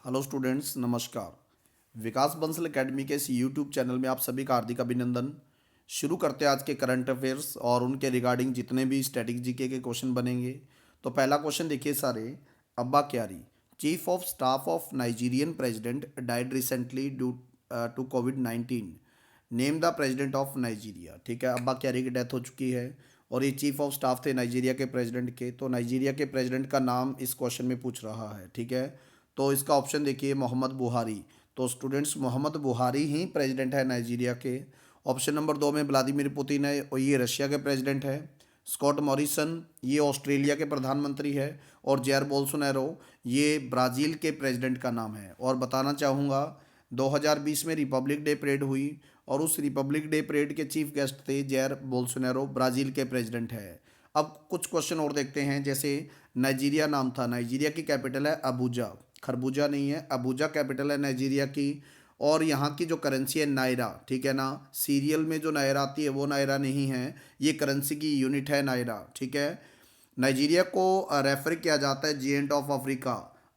Hello students, नमस्कार। विकास Bansal academy के इस यूट्यूब चैनल में आप सभी का हार्दिक अभिनंदन। शुरू करते हैं आज के करंट अफेयर्स और उनके रिगार्डिंग जितने भी स्टैटिक जीके के क्वेश्चन बनेंगे। तो पहला क्वेश्चन देखिए सारे। Abba Kyari, chief of staff of Nigerian president, died recently due to कोविड-19। Name the president of Nigeria. ठीक है, अब्बा क्यारी की डेथ हो चुकी है और ये चीफ ऑफ स्टाफ थे नाइजीरिया के प्रेसिडेंट के। तो नाइजीरिया के प्रेसिडेंट का नाम इस क्वेश्चन में पूछ रहा है। ठीक है, तो इसका ऑप्शन देखिए मोहम्मद बुहारी। तो स्टूडेंट्स, मोहम्मद बुहारी ही प्रेसिडेंट है नाइजीरिया के। ऑप्शन नंबर 2 में व्लादिमीर पुतिन है और ये रशिया के प्रेसिडेंट है। स्कॉट मॉरिसन ये ऑस्ट्रेलिया के प्रधानमंत्री है और जैर बोल्सोनारो ये ब्राज़ील के प्रेसिडेंट का नाम है। और बताना चाहूँगा 2020 में रिपब्लिक डे परेड हुई और उस रिपब्लिक डे परेड के चीफ गेस्ट थे जैर बोल्सोनारो, ब्राज़ील के प्रेसिडेंट है। अब कुछ क्वेश्चन और देखते हैं। जैसे नाइजीरिया नाम था, नाइजीरिया की कैपिटल है अबूजा, खरबूजा नहीं है, अबूजा कैपिटल है नाइजीरिया की। और यहाँ की जो करेंसी है नायरा। ठीक है ना, सीरियल में जो नायरा आती है वो नायरा नहीं है, ये करेंसी की यूनिट है नायरा। ठीक है, नाइजीरिया को रेफर किया जाता है जिएंट ऑफ अफ्रीका,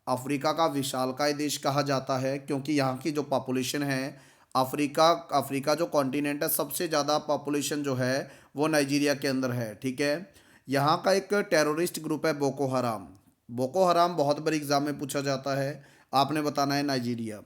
अफ्रीका का विशालकाय देश कहा जाता है, क्योंकि यहाँ की जो पॉपुलेशन है, अफ्रीका अफ्रीका जो कॉन्टिनेंट है, सबसे ज़्यादा पॉपुलेशन जो है वो नाइजीरिया के अंदर है। ठीक है, यहाँ का एक टेररिस्ट ग्रुप है बोको हराम। बोको हराम बहुत बार एग्जाम में पूछा जाता है, आपने बताना है नाइजीरिया।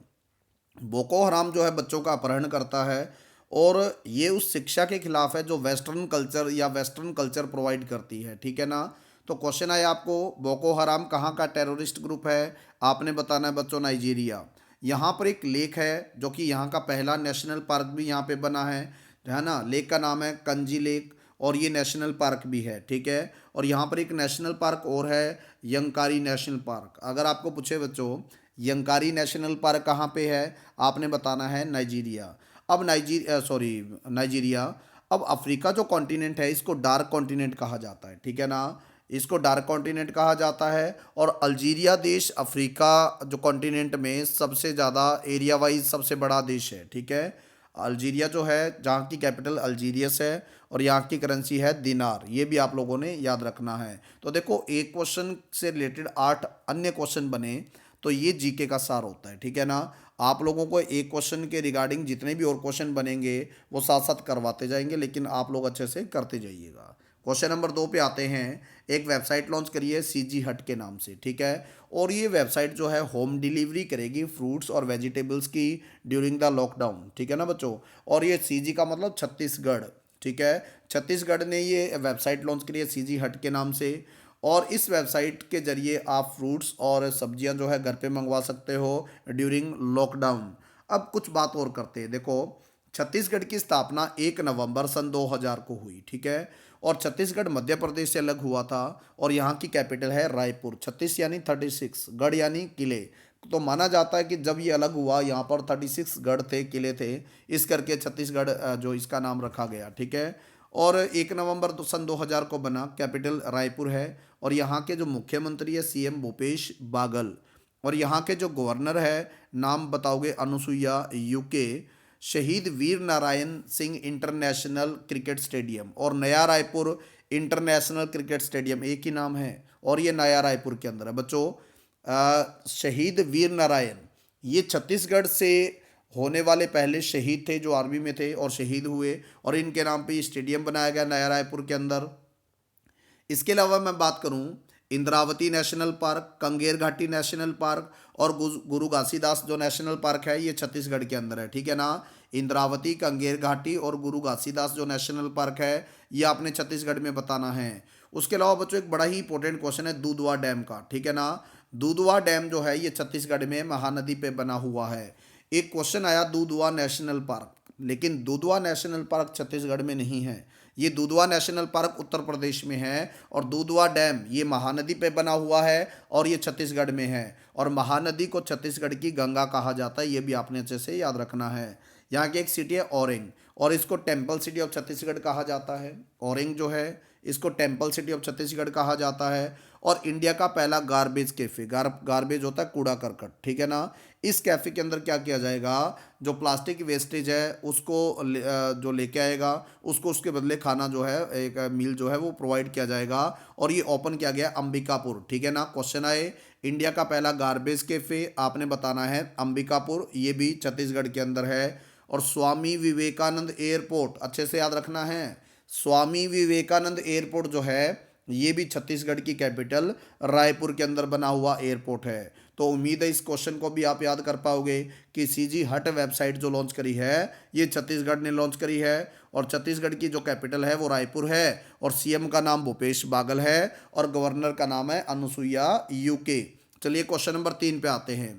बोको हराम जो है बच्चों का अपहरण करता है और ये उस शिक्षा के खिलाफ है जो वेस्टर्न कल्चर या वेस्टर्न कल्चर प्रोवाइड करती है। ठीक है ना, तो क्वेश्चन आया आपको, बोको हराम कहाँ का टेररिस्ट ग्रुप है, आपने बताना है बच्चों नाइजीरिया। यहाँ पर एक लेक है जो कि यहाँ का पहला नेशनल पार्क भी यहाँ पे बना है ना। लेक का नाम है कंजी लेक और ये नेशनल पार्क भी है। ठीक है, और यहाँ पर एक नेशनल पार्क और है, यंकारी नेशनल पार्क। अगर आपको पूछे बच्चों यंकारी नेशनल पार्क कहाँ पे है, आपने बताना है नाइजीरिया। अब नाइजीरिया। अब अफ्रीका जो कॉन्टिनेंट है इसको डार्क कॉन्टिनेंट कहा जाता है। ठीक है ना, इसको डार्क कॉन्टिनेंट कहा जाता है। और अल्जीरिया देश अफ्रीका जो कॉन्टिनेंट में सबसे ज़्यादा एरिया वाइज सबसे बड़ा देश है। ठीक है, अल्जीरिया जो है, जहाँ की कैपिटल अल्जीरियस है और यहाँ की करेंसी है दिनार, ये भी आप लोगों ने याद रखना है। तो देखो, एक क्वेश्चन से रिलेटेड 8 अन्य क्वेश्चन बने, तो ये जीके का सार होता है। ठीक है ना, आप लोगों को एक क्वेश्चन के रिगार्डिंग जितने भी और क्वेश्चन बनेंगे वो साथ साथ करवाते जाएंगे, लेकिन आप लोग अच्छे से करते जाइएगा। क्वेश्चन नंबर 2 पे आते हैं। एक वेबसाइट लॉन्च करी है सीजी हट के नाम से। ठीक है, और ये वेबसाइट जो है होम डिलीवरी करेगी फ्रूट्स और वेजिटेबल्स की ड्यूरिंग द लॉकडाउन। ठीक है ना बच्चों, और ये सीजी का मतलब छत्तीसगढ़। ठीक है, छत्तीसगढ़ ने ये वेबसाइट लॉन्च करी है सीजी हट के नाम से। और इस वेबसाइट के जरिए आप फ्रूट्स और सब्जियां जो है घर पे मंगवा सकते हो ड्यूरिंग लॉकडाउन। अब कुछ बात और करते हैं। देखो, छत्तीसगढ़ की स्थापना 1 नवंबर सन 2000 को हुई। ठीक है, और छत्तीसगढ़ मध्य प्रदेश से अलग हुआ था और यहाँ की कैपिटल है रायपुर। 36 यानी 36, गढ़ यानी किले। तो माना जाता है कि जब ये अलग हुआ यहाँ पर 36 गढ़ थे, किले थे, इस करके छत्तीसगढ़ जो इसका नाम रखा गया। ठीक है, और 1 नवंबर सन 2000 को बना, कैपिटल रायपुर है। और यहाँ के जो मुख्यमंत्री है सीएम भूपेश बागल। और यहाँ के जो गवर्नर है, नाम बताओगे, Anusuiya Uikey. Shaheed Veer Narayan Singh international cricket stadium और Naya Raipur international cricket stadium एक ही नाम है और ये नया रायपुर के अंदर है बच्चों। शहीद वीर नारायण ये छत्तीसगढ़ से होने वाले पहले शहीद थे जो आर्मी में थे और शहीद हुए, और इनके नाम पे ये स्टेडियम बनाया गया नया रायपुर के अंदर। इसके अलावा मैं बात करूं, इंद्रावती नेशनल पार्क, कंगेर घाटी नेशनल पार्क और गुरु घासीदास जो नेशनल पार्क है ये छत्तीसगढ़ के अंदर है। ठीक है ना, इंद्रावती, कंगेर घाटी और गुरु घासीदास जो नेशनल पार्क है ये आपने छत्तीसगढ़ में बताना है। उसके अलावा बच्चों एक बड़ा ही इंपॉर्टेंट क्वेश्चन है दूधवा डैम का। ठीक है ना, दूधवा डैम जो है ये छत्तीसगढ़ में महानदी पे बना हुआ है। एक क्वेश्चन आया दूधवा नेशनल पार्क, लेकिन दूधवा नेशनल पार्क छत्तीसगढ़ में नहीं है, ये दूधवा नेशनल पार्क उत्तर प्रदेश में है। और दूधवा डैम ये महानदी पे बना हुआ है और ये छत्तीसगढ़ में है। और महानदी को छत्तीसगढ़ की गंगा कहा जाता है, ये भी आपने अच्छे से याद रखना है। यहाँ की एक सिटी है औरेंग और इसको टेम्पल सिटी ऑफ छत्तीसगढ़ कहा जाता है। औरेंग जो है इसको टेम्पल सिटी ऑफ छत्तीसगढ़ कहा जाता है। और इंडिया का पहला गार्बेज कैफे, गार्बेज होता है कूड़ा करकट। ठीक है ना, इस कैफे के अंदर क्या किया जाएगा, जो प्लास्टिक वेस्टेज है उसको जो लेके आएगा उसको उसके बदले खाना जो है, एक मील जो है वो प्रोवाइड किया जाएगा। और ये ओपन किया गया अंबिकापुर। ठीक है ना, क्वेश्चन आए इंडिया का पहला गार्बेज कैफे आपने बताना है अंबिकापुर, ये भी छत्तीसगढ़ के अंदर है। और स्वामी विवेकानंद एयरपोर्ट अच्छे से याद रखना है, स्वामी विवेकानंद एयरपोर्ट जो है ये भी छत्तीसगढ़ की कैपिटल रायपुर के अंदर बना हुआ एयरपोर्ट है। तो उम्मीद है इस क्वेश्चन को भी आप याद कर पाओगे कि सीजी हट वेबसाइट जो लॉन्च करी है ये छत्तीसगढ़ ने लॉन्च करी है, और छत्तीसगढ़ की जो कैपिटल है वो रायपुर है, और सीएम का नाम भूपेश बागल है, और गवर्नर का नाम है अनुसुईया यूके। चलिए क्वेश्चन नंबर 3 पे आते हैं।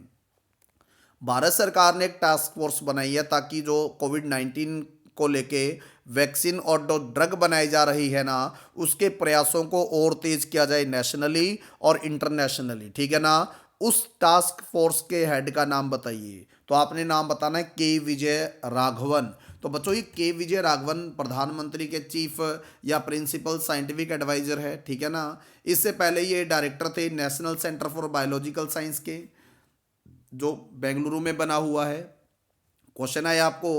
भारत सरकार ने एक टास्क फोर्स बनाई है ताकि जो कोविड-19 को लेके वैक्सीन और जो ड्रग बनाई जा रही है ना, उसके प्रयासों को और तेज किया जाए नेशनली और इंटरनेशनली, ठीक है ना। उस टास्क फोर्स के हेड का नाम बताइए। तो आपने नाम बताना है के विजय राघवन। तो बच्चों ये के विजय राघवन प्रधानमंत्री के चीफ या प्रिंसिपल साइंटिफिक एडवाइजर है, ठीक है ना। इससे पहले ये डायरेक्टर थे national centre for biological science के, जो बेंगलुरु में बना हुआ है। क्वेश्चन है आपको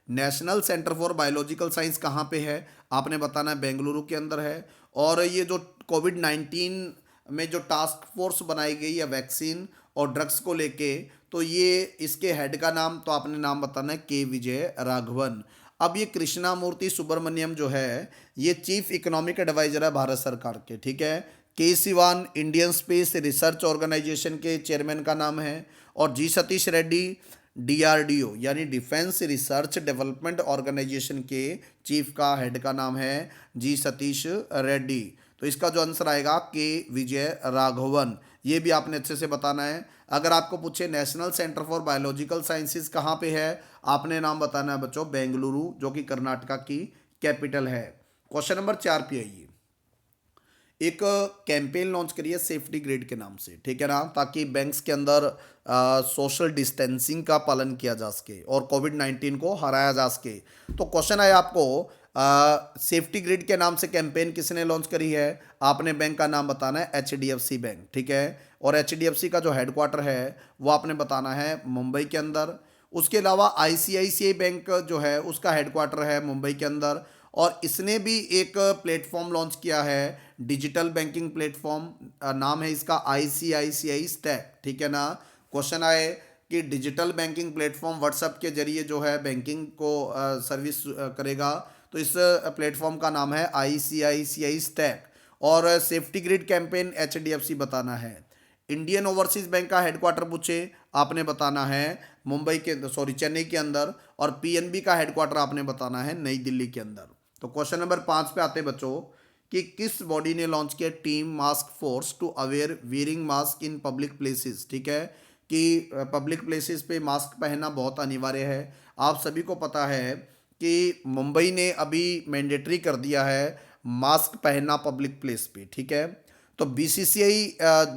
national centre for biological science कहाँ पे है, आपने बताना है बेंगलुरु के अंदर है। और ये जो कोविड-19 में जो टास्क फोर्स बनाई गई है वैक्सीन और ड्रग्स को लेके, तो ये इसके हेड का नाम, तो आपने नाम बताना है के विजय राघवन। अब ये कृष्णा मूर्ति सुब्रमण्यम जो है ये चीफ इकोनॉमिक एडवाइजर है भारत सरकार के, ठीक है। K Sivan Indian space research organisation के चेयरमैन का नाम है। और जी सतीश रेड्डी डीआरडीओ यानी डिफेंस रिसर्च डेवलपमेंट ऑर्गेनाइजेशन के चीफ का हेड का नाम है जी सतीश रेड्डी। तो इसका जो आंसर आएगा के विजय राघवन, ये भी आपने अच्छे से बताना है। अगर आपको पूछे national centre for biological sciences कहाँ पे है, आपने नाम बताना है बच्चों बेंगलुरु, जो कि कर्नाटका की कैपिटल है। क्वेश्चन नंबर 4 पे आइए। एक कैंपेन लॉन्च करी है सेफ्टी ग्रिड के नाम से, ठीक है ना, ताकि बैंक्स के अंदर सोशल डिस्टेंसिंग का पालन किया जा सके और कोविड-19 को हराया जा सके। तो क्वेश्चन है आपको सेफ्टी ग्रिड के नाम से कैंपेन किसने लॉन्च करी है, आपने बैंक का नाम बताना है एचडीएफसी बैंक, ठीक है। और एचडीएफसी का जो हेडक्वार्टर है वो आपने बताना है मुंबई के अंदर। उसके अलावा आईसीआईसीआई बैंक जो है उसका हेडक्वार्टर है मुंबई के अंदर, और इसने भी एक प्लेटफॉर्म लॉन्च किया है डिजिटल बैंकिंग प्लेटफॉर्म, नाम है इसका आईसीआईसीआई स्टैक, ठीक है ना। क्वेश्चन आए कि डिजिटल बैंकिंग प्लेटफॉर्म व्हाट्सएप के जरिए जो है बैंकिंग को सर्विस करेगा, तो इस प्लेटफॉर्म का नाम है आईसीआईसीआई स्टैक। और सेफ्टी ग्रिड कैंपेन एचडीएफसी बताना है। इंडियन ओवरसीज बैंक का हेडक्वार्टर पूछे, आपने बताना है मुंबई के चेन्नई के अंदर, और पीएनबी का हेडक्वार्टर आपने बताना है नई दिल्ली के अंदर। तो क्वेश्चन नंबर 5 पे आते बच्चों कि किस बॉडी ने लॉन्च किया team mask force to aware wearing mask in public places, ठीक है, कि पब्लिक प्लेसेस पे मास्क पहनना बहुत अनिवार्य है। आप सभी को पता है कि मुंबई ने अभी मैंडेटरी कर दिया है मास्क पहनना पब्लिक प्लेस पे, ठीक है। तो बीसीसीआई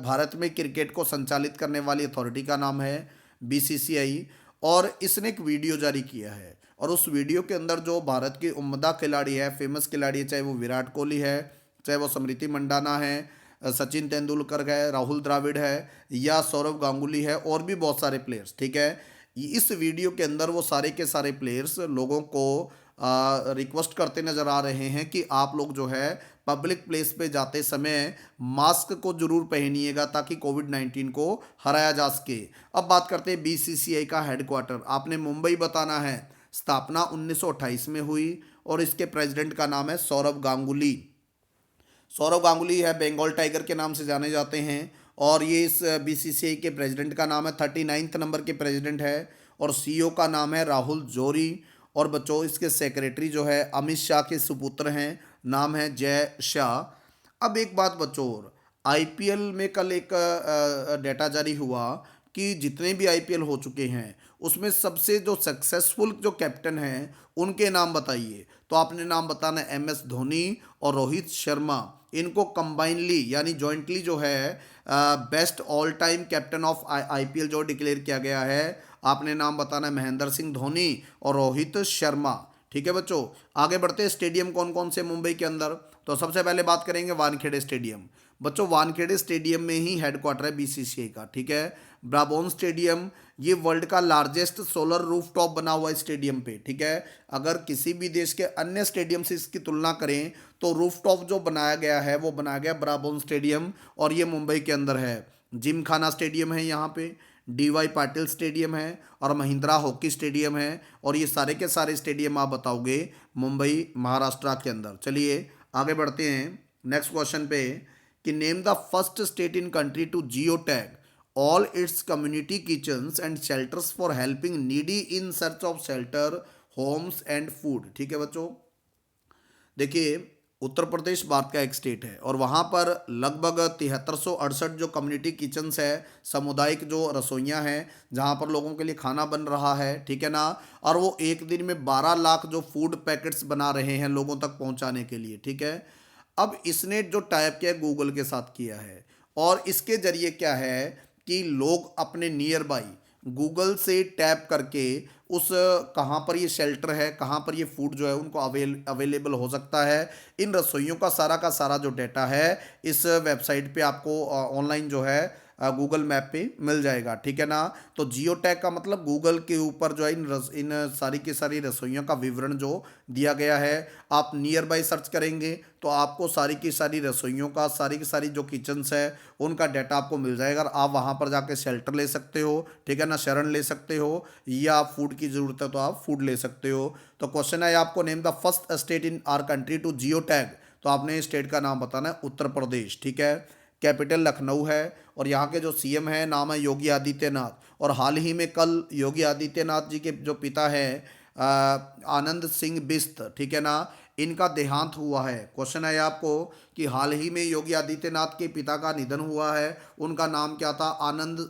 भारत में क्रिकेट को संचालित करने वाली अथॉरिटी का नाम है बीसीसीआई, और इसने एक वीडियो जारी किया है, और उस वीडियो के अंदर जो भारत के उम्दा खिलाड़ी है, फेमस खिलाड़ी है, चाहे वो विराट कोहली है, चाहे वो स्मृति मंडाना है, सचिन तेंदुलकर है, राहुल द्राविड़ है, या सौरव गांगुली है, और भी बहुत सारे प्लेयर्स, ठीक है। इस वीडियो के अंदर वो सारे के सारे प्लेयर्स लोगों को रिक्वेस्ट करते नजर आ रहे हैं कि आप लोग जो है पब्लिक प्लेस पे जाते समय मास्क को जरूर पहनिएगा ताकि कोविड-19 को हराया जा सके। अब बात करते हैं बीसीसीआई का हेडक्वार्टर, आपने मुंबई बताना है। स्थापना 1928 में हुई, और इसके प्रेसिडेंट का नाम है सौरव गांगुली। सौरव गांगुली है बंगाल टाइगर के नाम से जाने जाते हैं, और ये इस बीसीसीआई के प्रेसिडेंट का नाम है 39 नंबर के प्रेसिडेंट है, और सीईओ का नाम है राहुल जोरी। और बच्चों इसके सेक्रेटरी जो है अमित शाह के सुपुत्र हैं, नाम है जय शाह। अब एक बात बच्चों, आईपीएल में कल एक डेटा जारी हुआ कि जितने भी आईपीएल हो चुके हैं उसमें सबसे जो सक्सेसफुल जो कैप्टन हैं उनके नाम बताइए। तो आपने नाम बताना है एम एस धोनी और रोहित शर्मा, इनको कंबाइनली यानी जॉइंटली जो है best all time captain of IPL जो डिक्लेयर किया गया है, आपने नाम बताना है महेंद्र सिंह धोनी और रोहित शर्मा, ठीक है बच्चों। आगे बढ़ते हैं, स्टेडियम कौन कौन से मुंबई के अंदर, तो सबसे पहले बात करेंगे वानखेड़े स्टेडियम। बच्चों वानखेड़े स्टेडियम में ही हेडक्वार्टर है बीसीसीआई का, ठीक है। ब्राबोन स्टेडियम ये वर्ल्ड का लार्जेस्ट सोलर रूफटॉप बना हुआ स्टेडियम पे, ठीक है। अगर किसी भी देश के अन्य स्टेडियम से इसकी तुलना करें तो रूफटॉप जो बनाया गया है वो बनाया गया ब्राबोन स्टेडियम, और ये मुंबई के अंदर है। जिमखाना स्टेडियम है यहाँ पे, DY पाटिल स्टेडियम है और महिंद्रा हॉकी स्टेडियम है। और ये सारे के सारे स्टेडियम आप बताओगे मुंबई महाराष्ट्र के अंदर। चलिए आगे बढ़ते हैं नेक्स्ट क्वेश्चन पे कि name the first state in country to geo tag all its community kitchens and shelters for helping needy in search of shelter homes and food. ठीक है बच्चों, देखिए उत्तर प्रदेश भारत का एक स्टेट है और वहाँ पर लगभग 7368 जो कम्युनिटी किचन्स है, सामुदायिक जो रसोइयाँ हैं जहाँ पर लोगों के लिए खाना बन रहा है, ठीक है ना। और वो एक दिन में 12 लाख जो फूड पैकेट्स बना रहे हैं लोगों तक पहुँचाने के लिए, ठीक है। अब इसने जो टाइप किया गूगल के साथ किया है और इसके जरिए क्या है कि लोग अपने नियर बाई गूगल से टैप करके उस कहाँ पर ये शेल्टर है, कहाँ पर ये फूड जो है उनको अवेलेबल हो सकता है। इन रसोइयों का सारा जो डाटा है इस वेबसाइट पे आपको ऑनलाइन जो है गूगल मैप पे मिल जाएगा, ठीक है ना। तो जियो टैग का मतलब गूगल के ऊपर जो है इन सारी की सारी रसोइयों का विवरण जो दिया गया है। आप नियर बाय सर्च करेंगे तो आपको सारी की सारी रसोइयों का, सारी की सारी जो किचन्स है उनका डाटा आपको मिल जाएगा। और आप वहाँ पर जाके शेल्टर ले सकते हो, ठीक है ना, शरण ले सकते हो, या आप फूड की ज़रूरत है तो आप फूड ले सकते हो। तो क्वेश्चन है आपको name the first state in our country to geo tag, तो आपने स्टेट का नाम बताना है उत्तर प्रदेश, ठीक है। कैपिटल लखनऊ है और यहाँ के जो सीएम है नाम है योगी आदित्यनाथ। और हाल ही में कल योगी आदित्यनाथ जी के जो पिता है आनंद सिंह बिस्त, ठीक है ना, इनका देहांत हुआ है। क्वेश्चन है आपको कि हाल ही में योगी आदित्यनाथ के पिता का निधन हुआ है, उनका नाम क्या था? आनंद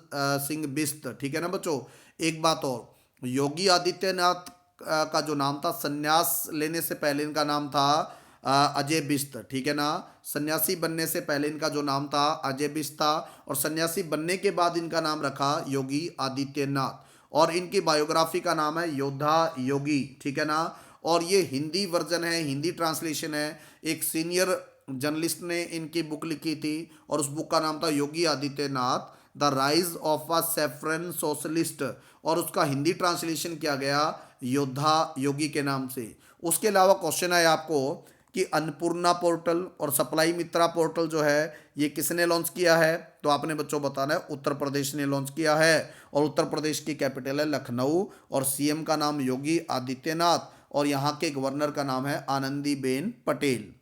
सिंह बिस्त, ठीक है ना बच्चों। एक बात और, योगी आदित्यनाथ का जो नाम था संन्यास लेने से पहले इनका नाम था अजय बिस्त, ठीक है ना। सन्यासी बनने से पहले इनका जो नाम था अजय बिस्त था और सन्यासी बनने के बाद इनका नाम रखा योगी आदित्यनाथ। और इनकी बायोग्राफी का नाम है योद्धा योगी, ठीक है ना। और ये हिंदी वर्जन है, हिंदी ट्रांसलेशन है। एक सीनियर जर्नलिस्ट ने इनकी बुक लिखी थी और उस बुक का नाम था Yogi Adityanath the rise of a saffron socialist, और उसका हिंदी ट्रांसलेशन किया गया योद्धा योगी के नाम से। उसके अलावा क्वेश्चन है आपको कि अन्नपूर्णा पोर्टल और सप्लाई मित्रा पोर्टल जो है ये किसने लॉन्च किया है? तो आपने बच्चों बताना है उत्तर प्रदेश ने लॉन्च किया है। और उत्तर प्रदेश की कैपिटल है लखनऊ और सीएम का नाम योगी आदित्यनाथ और यहाँ के गवर्नर का नाम है आनंदीबेन पटेल।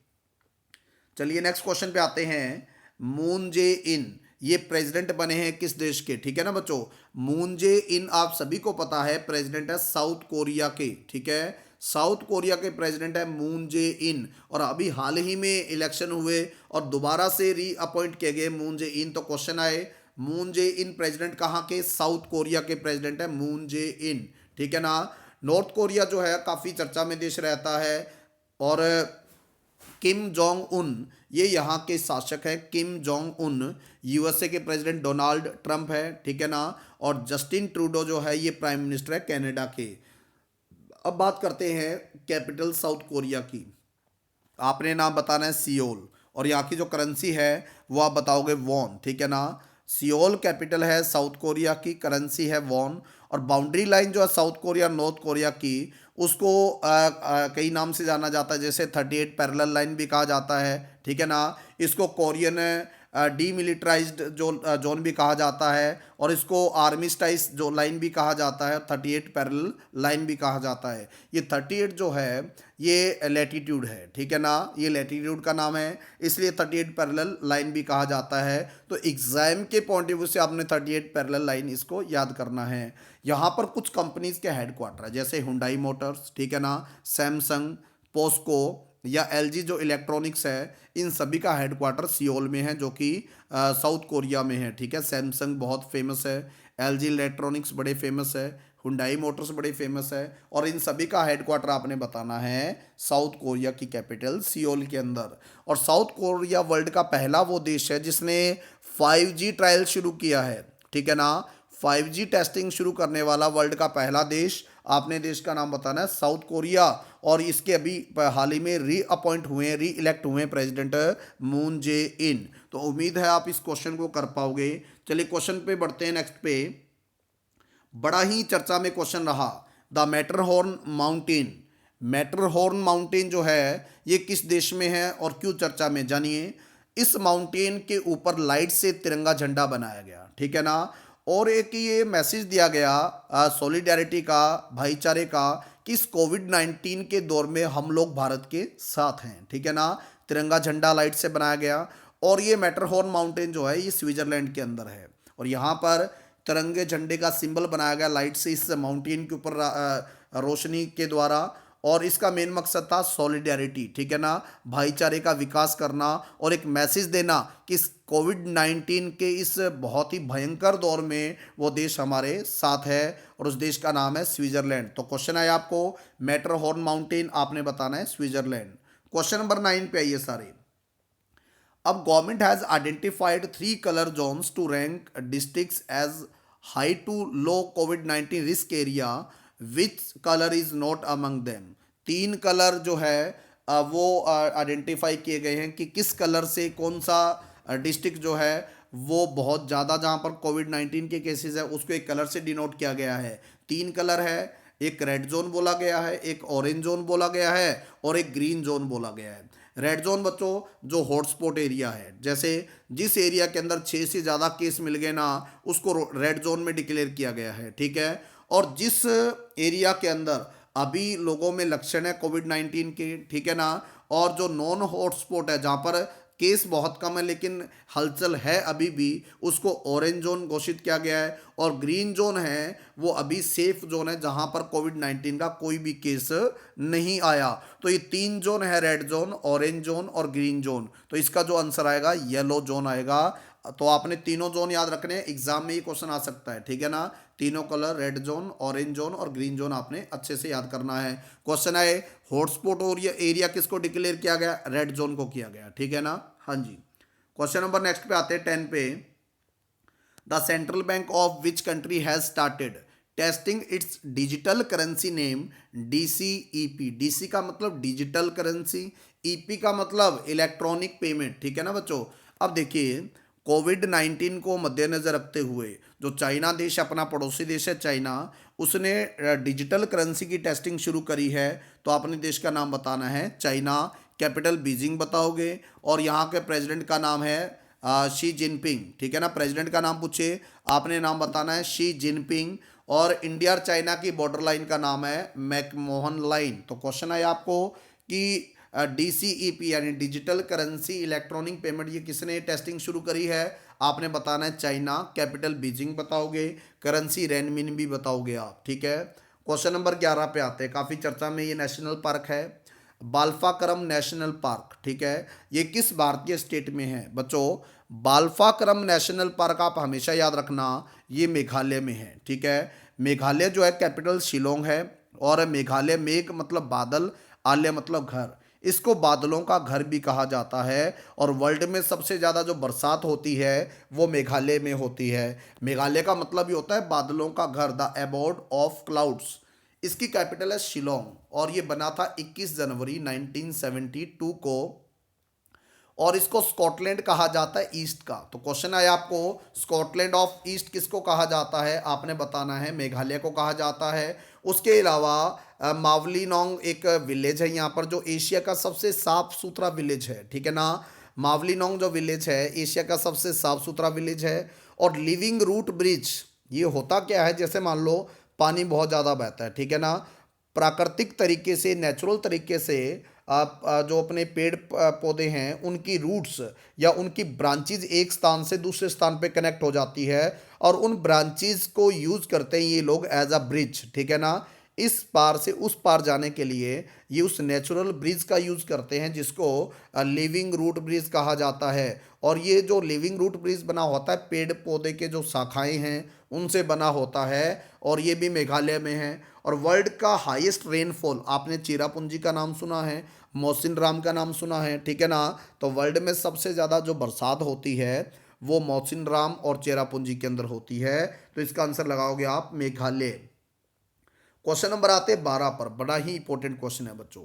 चलिए नेक्स्ट क्वेश्चन पे आते हैं। मून जे इन ये प्रेसिडेंट बने हैं किस देश के? ठीक है ना बच्चों, मून जे इन आप सभी को पता है प्रेसिडेंट है साउथ कोरिया के, ठीक है। साउथ कोरिया के प्रेसिडेंट है मून जे इन और अभी हाल ही में इलेक्शन हुए और दोबारा से रीअपॉइंट किए गए मून जे इन। तो क्वेश्चन आए मून जे इन प्रेसिडेंट कहाँ के? साउथ कोरिया के प्रेसिडेंट है मून जे इन, ठीक है ना। नॉर्थ कोरिया जो है काफ़ी चर्चा में देश रहता है और किम जोंग उन ये यहाँ के शासक हैं। किम जोंग उन यूएसए के प्रेसिडेंट डोनाल्ड ट्रंप है, ठीक है ना। और जस्टिन ट्रूडो जो है ये प्राइम मिनिस्टर है कनाडा के। अब बात करते हैं कैपिटल साउथ कोरिया की। आपने नाम बताना है सियोल और यहाँ की जो करेंसी है वो आप बताओगे वॉन, ठीक है ना। सियोल कैपिटल है साउथ कोरिया की, करेंसी है वॉन। और बाउंड्री लाइन जो है साउथ कोरिया नॉर्थ कोरिया की उसको कई नाम से जाना जाता है, जैसे 38 पैरेलल लाइन भी कहा जाता है, ठीक है ना। इसको कोरियन डीमिलिटराइज्ड जो जोन भी कहा जाता है और इसको आर्मिस्टाइज जो लाइन भी कहा जाता है, 38 पैरेलल लाइन भी कहा जाता है। ये 38 जो है ये लैटिट्यूड है, ठीक है ना, ये लैटिट्यूड का नाम है इसलिए 38 पैरेलल लाइन भी कहा जाता है। तो एग्जाम के पॉइंट ऑफ व्यू से आपने 38 पैरेलल लाइन इसको याद करना है। यहाँ पर कुछ कंपनीज के हेडक्वार्टर है जैसे हुंडई मोटर्स, ठीक है ना, सैमसंग, पोस्को या एलजी जो इलेक्ट्रॉनिक्स है, इन सभी का हेडक्वार्टर सियोल में है जो कि साउथ कोरिया में है, ठीक है। सैमसंग बहुत फेमस है, एलजी इलेक्ट्रॉनिक्स बड़े फेमस है, हुंडई मोटर्स बड़े फेमस है और इन सभी का हेडक्वार्टर आपने बताना है साउथ कोरिया की कैपिटल सियोल के अंदर। और साउथ कोरिया वर्ल्ड का पहला वो देश है जिसने 5G ट्रायल शुरू किया है, ठीक है ना। 5G टेस्टिंग शुरू करने वाला वर्ल्ड का पहला देश, आपने देश का नाम बताना है साउथ कोरिया। और इसके अभी हाल ही में रीअपॉइंट हुए, री इलेक्ट हुए प्रेसिडेंट मून जे इन। तो उम्मीद है आप इस क्वेश्चन को कर पाओगे। चलिए क्वेश्चन पे बढ़ते हैं नेक्स्ट पे। बड़ा ही चर्चा में क्वेश्चन रहा, the Matterhorn mountain. Matterhorn mountain जो है ये किस देश में है और क्यों चर्चा में? जानिए। इस माउंटेन के ऊपर लाइट से तिरंगा झंडा बनाया गया, ठीक है ना। और एक ये मैसेज दिया गया सॉलिडेरिटी का, भाईचारे का, कि इस कोविड-19 के दौर में हम लोग भारत के साथ हैं, ठीक है ना। तिरंगा झंडा लाइट से बनाया गया। और ये मैटरहॉर्न माउंटेन जो है ये स्विट्जरलैंड के अंदर है, और यहाँ पर तिरंगे झंडे का सिंबल बनाया गया लाइट से इस माउंटेन के ऊपर रोशनी के द्वारा। और इसका मेन मकसद था सॉलिडेरिटी, ठीक है ना, भाईचारे का विकास करना और एक मैसेज देना कि इस कोविड-19 के इस बहुत ही भयंकर दौर में वो देश हमारे साथ है, और उस देश का नाम है स्विट्जरलैंड। तो क्वेश्चन है आपको मैटरहॉर्न माउंटेन आपने बताना है स्विट्जरलैंड। क्वेश्चन नंबर 9 पे आइए सारे। अब government has identified 3 colour zones to rank districts as high to low कोविड-19 risk area, which colour is not among them. 3 colour जो है वो आइडेंटिफाई किए गए हैं कि किस कलर से कौन सा डिस्ट्रिक्ट जो है वो बहुत ज़्यादा, जहाँ पर कोविड-19 के केसेस है उसको एक कलर से डिनोट किया गया है। 3 कलर है, एक रेड जोन बोला गया है, एक ऑरेंज जोन बोला गया है, और एक ग्रीन जोन बोला गया है। रेड जोन बच्चों जो हॉटस्पॉट एरिया है, जैसे जिस एरिया के अंदर 6 से ज़्यादा केस मिल गए ना, उसको रेड जोन में डिक्लेयर किया गया है, ठीक है। और जिस एरिया के अंदर अभी लोगों में लक्षण है कोविड-19 के, ठीक है ना, और जो नॉन हॉटस्पॉट है जहाँ पर केस बहुत कम है लेकिन हलचल है अभी भी, उसको ऑरेंज जोन घोषित किया गया है। और ग्रीन जोन है वो अभी सेफ जोन है जहां पर कोविड-19 का कोई भी केस नहीं आया। तो ये 3 जोन है, रेड जोन, ऑरेंज जोन और ग्रीन जोन। तो इसका जो आंसर आएगा येलो जोन आएगा। तो आपने तीनों जोन याद रखने हैं, एग्जाम में ये क्वेश्चन आ सकता है, ठीक है ना। तीनों colour red zone, orange zone और ग्रीन जोन आपने अच्छे से याद करना है। क्वेश्चन आए हॉटस्पॉट और ये एरिया किसको डिक्लेयर किया गया, रेड जोन को किया गया, ठीक है ना। हाँ जी। क्वेश्चन नंबर नेक्स्ट पे आते हैं 10 पे। The central bank of which country has started testing it's digital currency name DCEP। DC का मतलब डिजिटल करेंसी, ईपी का मतलब इलेक्ट्रॉनिक पेमेंट, ठीक है ना बच्चों। अब देखिए कोविड-19 को मद्देनजर रखते हुए जो चाइना देश अपना पड़ोसी देश है चाइना, उसने डिजिटल करेंसी की टेस्टिंग शुरू करी है। तो अपने देश का नाम बताना है, चाइना, कैपिटल बीजिंग बताओगे, और यहाँ के प्रेसिडेंट का नाम है शी जिनपिंग, ठीक है ना। प्रेसिडेंट का नाम पूछे आपने नाम बताना है शी जिनपिंग। और इंडिया और चाइना की बॉर्डर लाइन का नाम है मैकमोहन लाइन। तो क्वेश्चन है आपको कि DCEP यानी डिजिटल करेंसी इलेक्ट्रॉनिक पेमेंट ये किसने टेस्टिंग शुरू करी है, आपने बताना है चाइना, कैपिटल बीजिंग बताओगे, करेंसी रेनमिन भी बताओगे आप, ठीक है। क्वेश्चन नंबर 11 पे आते हैं, काफ़ी चर्चा में ये नेशनल पार्क है, बाल्फाक्रम नेशनल पार्क, ठीक है। ये किस भारतीय स्टेट में है बच्चों, बाल्फाक्रम नेशनल पार्क आप हमेशा याद रखना ये मेघालय में है, ठीक है। मेघालय जो है कैपिटल शिलोंग है, और मेघालय मेघ मतलब बादल, आलय मतलब घर, इसको बादलों का घर भी कहा जाता है। और वर्ल्ड में सबसे ज़्यादा जो बरसात होती है वो मेघालय में होती है। मेघालय का मतलब ये होता है बादलों का घर, द एबोर्ड ऑफ क्लाउड्स। इसकी कैपिटल है शिलोंग, और ये बना था 21 जनवरी 1972 को। और इसको स्कॉटलैंड कहा जाता है ईस्ट का। तो क्वेश्चन आया आपको स्कॉटलैंड ऑफ ईस्ट किसको कहा जाता है, आपने बताना है मेघालय को कहा जाता है। उसके अलावा मावलीनोंग एक विलेज है यहाँ पर जो एशिया का सबसे साफ सुथरा विलेज है, ठीक है ना। मावलीनोंग जो विलेज है एशिया का सबसे साफ सुथरा विलेज है। और लिविंग रूट ब्रिज ये होता क्या है, जैसे मान लो पानी बहुत ज़्यादा बहता है, ठीक है ना, प्राकृतिक तरीके से, नेचुरल तरीके से आप जो अपने पेड़ पौधे हैं उनकी रूट्स या उनकी ब्रांचेज एक स्थान से दूसरे स्थान पे कनेक्ट हो जाती है, और उन ब्रांचेज को यूज़ करते हैं ये लोग एज अ ब्रिज, ठीक है ना। इस पार से उस पार जाने के लिए ये उस नेचुरल ब्रिज का यूज़ करते हैं जिसको लिविंग रूट ब्रिज कहा जाता है। और ये जो लिविंग रूट ब्रिज बना होता है पेड़ पौधे के जो शाखाएं हैं उनसे बना होता है, और ये भी मेघालय में है। और वर्ल्ड का हाईएस्ट रेनफॉल आपने चेरापूंजी का नाम सुना है, मौसिनराम का नाम सुना है, ठीक है ना। तो वर्ल्ड में सबसे ज़्यादा जो बरसात होती है वो मौसिनराम और चेरापूंजी के अंदर होती है। तो इसका आंसर लगाओगे आप मेघालय। क्वेश्चन नंबर आते हैं 12 पर, बड़ा ही इंपॉर्टेंट क्वेश्चन है बच्चों।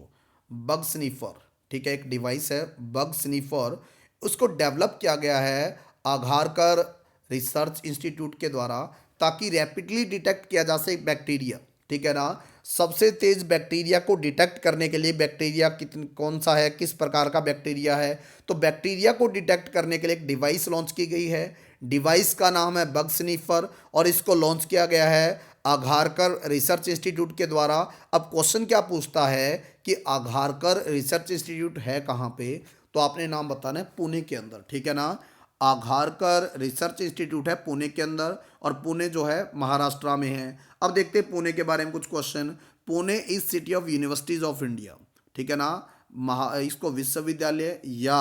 बग स्नीफर, ठीक है, एक डिवाइस है बग स्नीफर, उसको डेवलप किया गया है आघारकर रिसर्च इंस्टीट्यूट के द्वारा, ताकि रैपिडली डिटेक्ट किया जा सके बैक्टीरिया, ठीक है ना। सबसे तेज बैक्टीरिया को डिटेक्ट करने के लिए बैक्टीरिया कौन सा है, किस प्रकार का बैक्टीरिया है? तो बैक्टीरिया को डिटेक्ट करने के लिए एक डिवाइस लॉन्च की गई है। डिवाइस का नाम है बग स्नीफर और इसको लॉन्च किया गया है आघारकर रिसर्च इंस्टीट्यूट के द्वारा। अब क्वेश्चन क्या पूछता है कि आघारकर रिसर्च इंस्टीट्यूट है कहाँ पे? तो आपने नाम बताना है पुणे के अंदर, ठीक है ना। आघारकर रिसर्च इंस्टीट्यूट है पुणे के अंदर और पुणे जो है महाराष्ट्र में है। अब देखते हैं पुणे के बारे में कुछ question. Pune is city of universities of India, ठीक है ना। इसको विश्वविद्यालय या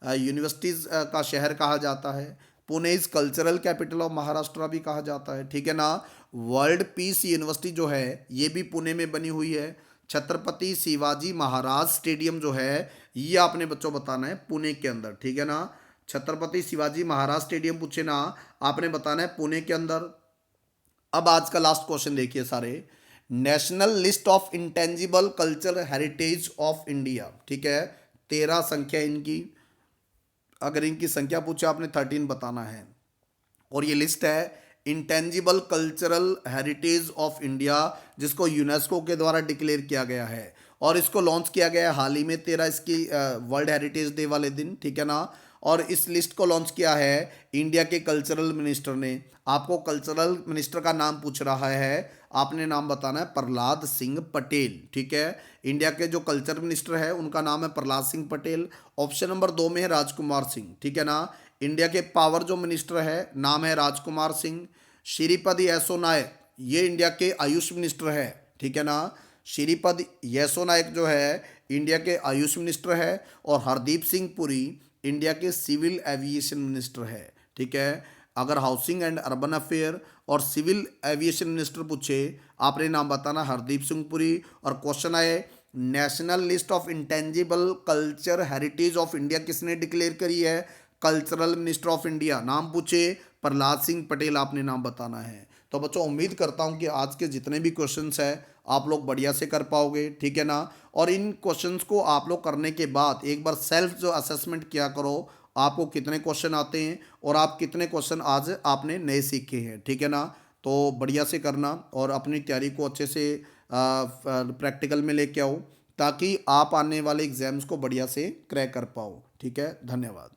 यूनिवर्सिटीज का शहर कहा जाता है। Pune is cultural capital of Maharashtra भी कहा जाता है, ठीक है ना। वर्ल्ड पीस यूनिवर्सिटी जो है ये भी पुणे में बनी हुई है। छत्रपति शिवाजी महाराज स्टेडियम जो है ये आपने बच्चों बताना है पुणे के अंदर, ठीक है ना। छत्रपति शिवाजी महाराज स्टेडियम पूछे ना, आपने बताना है पुणे के अंदर। अब आज का लास्ट क्वेश्चन देखिए सारे। National list of intangible culture heritage of India, ठीक है। 13 संख्या इनकी, अगर इनकी संख्या पूछे आपने 13 बताना है। और ये लिस्ट है intangible cultural heritage of India जिसको यूनेस्को के द्वारा डिक्लेयर किया गया है और इसको लॉन्च किया गया है हाल ही में 13 इसकी वर्ल्ड हेरिटेज डे वाले दिन, ठीक है ना। और इस लिस्ट को लॉन्च किया है इंडिया के कल्चरल मिनिस्टर ने। आपको कल्चरल मिनिस्टर का नाम पूछ रहा है, आपने नाम बताना है प्रहलाद सिंह पटेल, ठीक है। इंडिया के जो कल्चर मिनिस्टर है उनका नाम है प्रहलाद सिंह पटेल। ऑप्शन नंबर 2 में है राजकुमार सिंह, ठीक है ना। इंडिया के पावर जो मिनिस्टर है नाम है राजकुमार सिंह। श्रीपद येसो नायक ये इंडिया के आयुष मिनिस्टर है, ठीक है ना। श्रीपद येसो नायक जो है इंडिया के आयुष मिनिस्टर है और हरदीप सिंह पुरी इंडिया के सिविल एविएशन मिनिस्टर है, ठीक है। अगर हाउसिंग एंड अर्बन अफेयर और सिविल एविएशन मिनिस्टर पूछे आपने नाम बताना हरदीप सिंह पुरी। और क्वेश्चन आए national list of intangible culture heritage of India किसने डिक्लेयर करी है? Cultural minister of India. नाम पूछे प्रहलाद सिंह पटेल, आपने नाम बताना है। तो बच्चों उम्मीद करता हूं कि आज के जितने भी क्वेश्चंस हैं आप लोग बढ़िया से कर पाओगे, ठीक है ना। और इन क्वेश्चंस को आप लोग करने के बाद एक बार सेल्फ जो असेसमेंट किया करो, आपको कितने क्वेश्चन आते हैं और आप कितने क्वेश्चन आज आपने नए सीखे हैं, ठीक है ना। तो बढ़िया से करना और अपनी तैयारी को अच्छे से प्रैक्टिकल में लेके आओ ताकि आप आने वाले एग्जाम्स को बढ़िया से क्रैक कर पाओ, ठीक है। धन्यवाद।